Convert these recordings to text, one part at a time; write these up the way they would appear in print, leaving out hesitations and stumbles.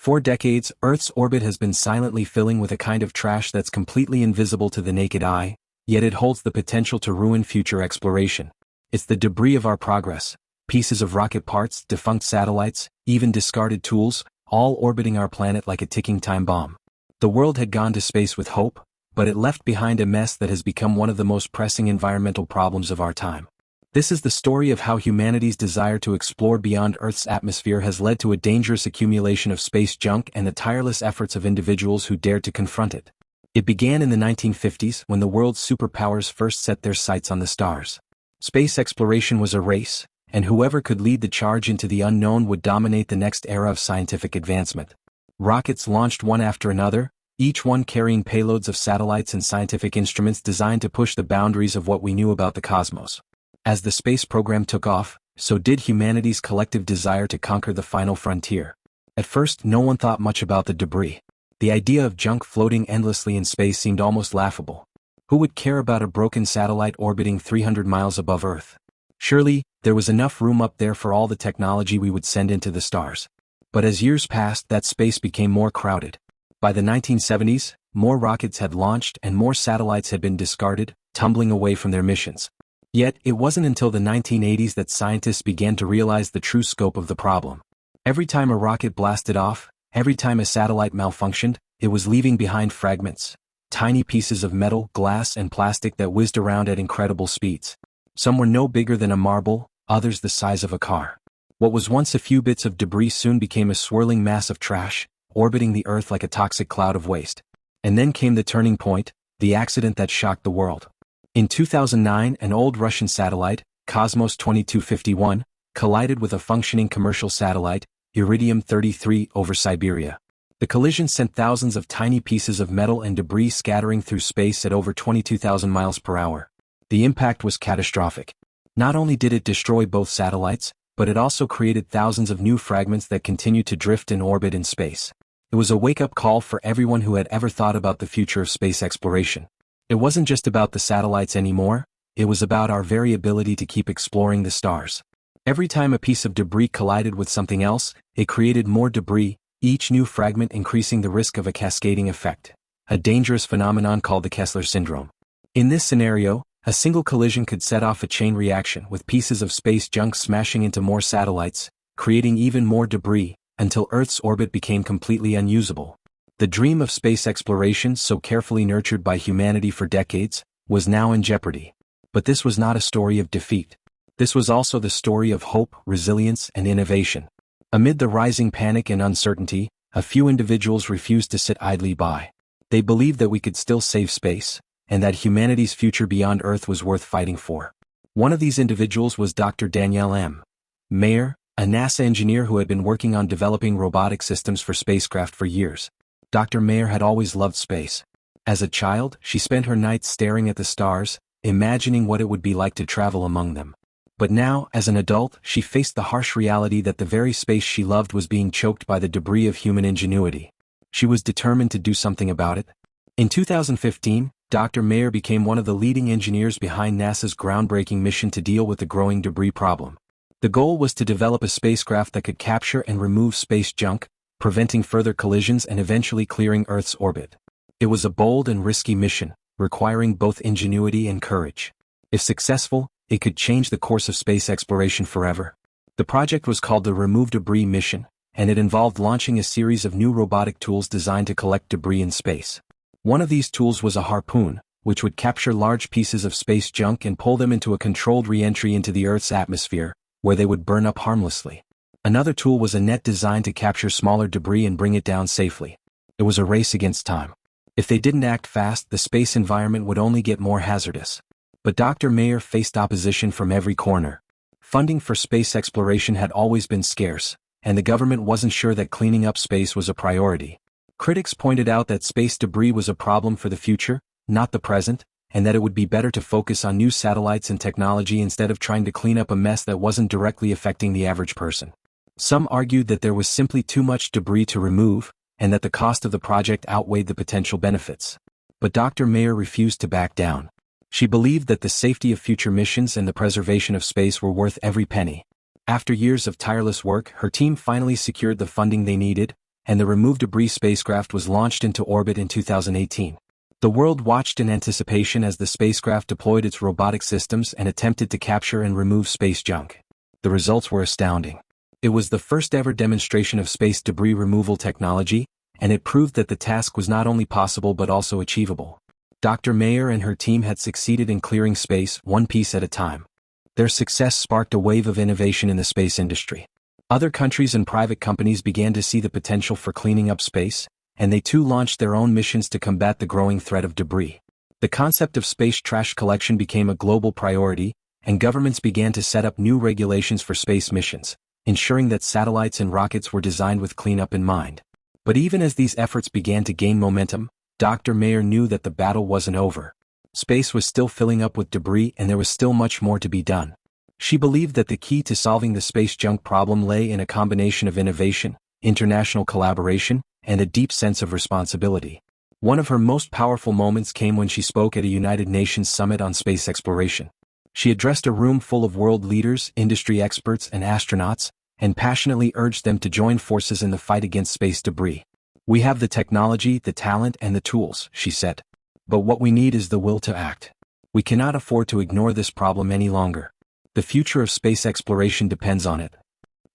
For decades, Earth's orbit has been silently filling with a kind of trash that's completely invisible to the naked eye, yet it holds the potential to ruin future exploration. It's the debris of our progress, pieces of rocket parts, defunct satellites, even discarded tools, all orbiting our planet like a ticking time bomb. The world had gone to space with hope, but it left behind a mess that has become one of the most pressing environmental problems of our time. This is the story of how humanity's desire to explore beyond Earth's atmosphere has led to a dangerous accumulation of space junk and the tireless efforts of individuals who dared to confront it. It began in the 1950s when the world's superpowers first set their sights on the stars. Space exploration was a race, and whoever could lead the charge into the unknown would dominate the next era of scientific advancement. Rockets launched one after another, each one carrying payloads of satellites and scientific instruments designed to push the boundaries of what we knew about the cosmos. As the space program took off, so did humanity's collective desire to conquer the final frontier. At first, no one thought much about the debris. The idea of junk floating endlessly in space seemed almost laughable. Who would care about a broken satellite orbiting 300 miles above Earth? Surely, there was enough room up there for all the technology we would send into the stars. But as years passed, that space became more crowded. By the 1970s, more rockets had launched and more satellites had been discarded, tumbling away from their missions. Yet, it wasn't until the 1980s that scientists began to realize the true scope of the problem. Every time a rocket blasted off, every time a satellite malfunctioned, it was leaving behind fragments, tiny pieces of metal, glass, and plastic that whizzed around at incredible speeds. Some were no bigger than a marble, others the size of a car. What was once a few bits of debris soon became a swirling mass of trash, orbiting the Earth like a toxic cloud of waste. And then came the turning point, the accident that shocked the world. In 2009, an old Russian satellite, Cosmos 2251, collided with a functioning commercial satellite, Iridium-33, over Siberia. The collision sent thousands of tiny pieces of metal and debris scattering through space at over 22,000 miles per hour. The impact was catastrophic. Not only did it destroy both satellites, but it also created thousands of new fragments that continued to drift in orbit in space. It was a wake-up call for everyone who had ever thought about the future of space exploration. It wasn't just about the satellites anymore, it was about our very ability to keep exploring the stars. Every time a piece of debris collided with something else, it created more debris, each new fragment increasing the risk of a cascading effect, a dangerous phenomenon called the Kessler syndrome. In this scenario, a single collision could set off a chain reaction with pieces of space junk smashing into more satellites, creating even more debris, until Earth's orbit became completely unusable. The dream of space exploration, so carefully nurtured by humanity for decades, was now in jeopardy. But this was not a story of defeat. This was also the story of hope, resilience, and innovation. Amid the rising panic and uncertainty, a few individuals refused to sit idly by. They believed that we could still save space, and that humanity's future beyond Earth was worth fighting for. One of these individuals was Dr. Danielle M. Mayer, a NASA engineer who had been working on developing robotic systems for spacecraft for years. Dr. Mayer had always loved space. As a child, she spent her nights staring at the stars, imagining what it would be like to travel among them. But now, as an adult, she faced the harsh reality that the very space she loved was being choked by the debris of human ingenuity. She was determined to do something about it. In 2015, Dr. Mayer became one of the leading engineers behind NASA's groundbreaking mission to deal with the growing debris problem. The goal was to develop a spacecraft that could capture and remove space junk, preventing further collisions and eventually clearing Earth's orbit. It was a bold and risky mission, requiring both ingenuity and courage. If successful, it could change the course of space exploration forever. The project was called the Remove Debris Mission, and it involved launching a series of new robotic tools designed to collect debris in space. One of these tools was a harpoon, which would capture large pieces of space junk and pull them into a controlled re-entry into the Earth's atmosphere, where they would burn up harmlessly. Another tool was a net designed to capture smaller debris and bring it down safely. It was a race against time. If they didn't act fast, the space environment would only get more hazardous. But Dr. Mayer faced opposition from every corner. Funding for space exploration had always been scarce, and the government wasn't sure that cleaning up space was a priority. Critics pointed out that space debris was a problem for the future, not the present, and that it would be better to focus on new satellites and technology instead of trying to clean up a mess that wasn't directly affecting the average person. Some argued that there was simply too much debris to remove, and that the cost of the project outweighed the potential benefits. But Dr. Mayer refused to back down. She believed that the safety of future missions and the preservation of space were worth every penny. After years of tireless work, her team finally secured the funding they needed, and the Remove Debris spacecraft was launched into orbit in 2018. The world watched in anticipation as the spacecraft deployed its robotic systems and attempted to capture and remove space junk. The results were astounding. It was the first-ever demonstration of space debris removal technology, and it proved that the task was not only possible but also achievable. Dr. Mayer and her team had succeeded in clearing space one piece at a time. Their success sparked a wave of innovation in the space industry. Other countries and private companies began to see the potential for cleaning up space, and they too launched their own missions to combat the growing threat of debris. The concept of space trash collection became a global priority, and governments began to set up new regulations for space missions, ensuring that satellites and rockets were designed with cleanup in mind. But even as these efforts began to gain momentum, Dr. Mayer knew that the battle wasn't over. Space was still filling up with debris and there was still much more to be done. She believed that the key to solving the space junk problem lay in a combination of innovation, international collaboration, and a deep sense of responsibility. One of her most powerful moments came when she spoke at a United Nations summit on space exploration. She addressed a room full of world leaders, industry experts, and astronauts, and passionately urged them to join forces in the fight against space debris. "We have the technology, the talent, and the tools," she said. "But what we need is the will to act. We cannot afford to ignore this problem any longer. The future of space exploration depends on it."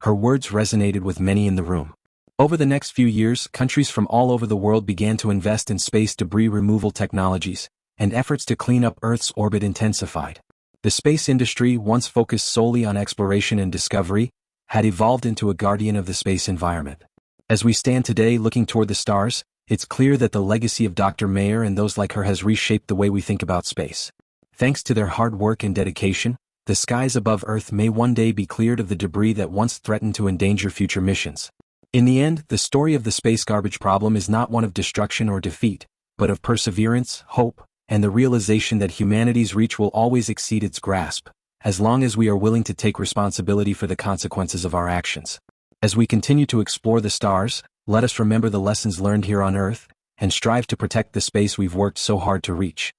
Her words resonated with many in the room. Over the next few years, countries from all over the world began to invest in space debris removal technologies, and efforts to clean up Earth's orbit intensified. The space industry, once focused solely on exploration and discovery, had evolved into a guardian of the space environment. As we stand today looking toward the stars, it's clear that the legacy of Dr. Mayer and those like her has reshaped the way we think about space. Thanks to their hard work and dedication, the skies above Earth may one day be cleared of the debris that once threatened to endanger future missions. In the end, the story of the space garbage problem is not one of destruction or defeat, but of perseverance, hope, and the realization that humanity's reach will always exceed its grasp, as long as we are willing to take responsibility for the consequences of our actions. As we continue to explore the stars, let us remember the lessons learned here on Earth, and strive to protect the space we've worked so hard to reach.